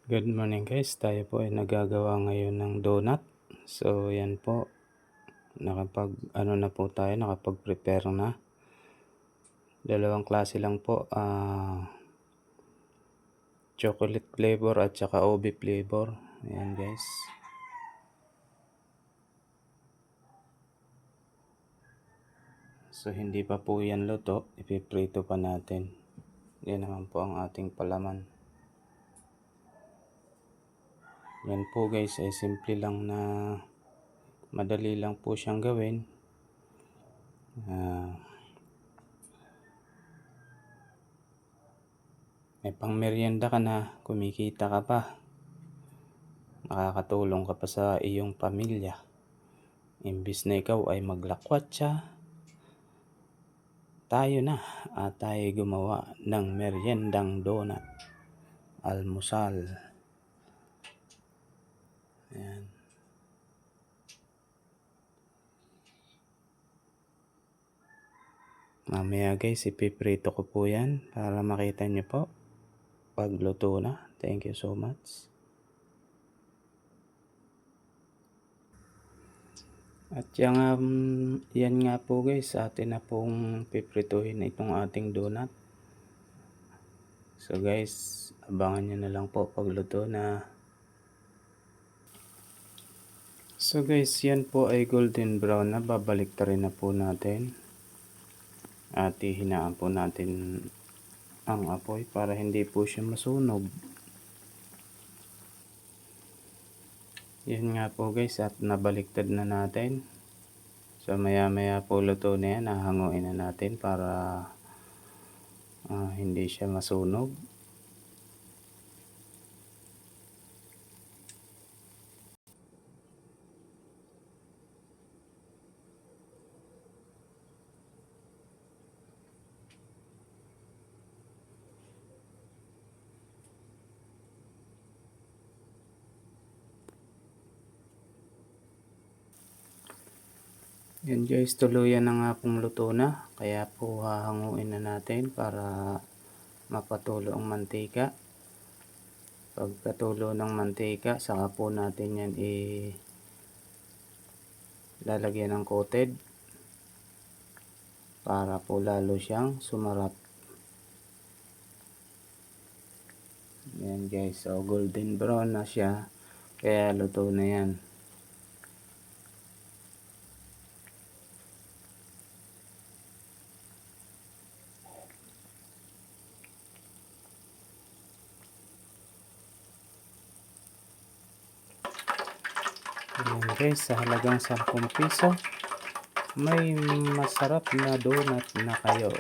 Good morning guys, tayo po ay nagagawa ngayon ng donut. So yan po, nakapag-prepare na. Dalawang klase lang po, chocolate flavor at saka ube flavor. Ayan guys. So hindi pa po yan luto, ipiprito pa natin. Yan naman po ang ating palaman. Yan po guys ay simple lang na madali lang po siyang gawin. May pang merienda ka na, kumikita ka pa, nakakatulong ka pa sa iyong pamilya. Imbis na ikaw ay maglakwatsa, tayo na at tayo gumawa ng meriendang donut, almusal. Ayan. Mamaya guys, ipiprito ko po yan para makita nyo po pagluto na. Thank you so much. At yan nga po guys, atin na pong piprituhin itong ating donut. So guys, abangan nyo na lang po pagluto na. So guys, yan po ay golden brown na. Babalik rin na po natin. At hihinaan po natin ang apoy para hindi po siya masunog. Yan nga po guys, at nabaliktad na natin. So maya maya po luto na yan, hahanguin na natin para hindi siya masunog. Yan guys, tuluyan na nga pong luto na. Kaya po hahanguin na natin para mapatulo ang mantika. Pagkatulo ng mantika, saka po natin yan lalagyan ng coated para po lalo siyang sumarap. Yan guys, so golden brown na siya, kaya luto na yan. Ayan guys, sa halagang 10 piso, may masarap na donut na kayo.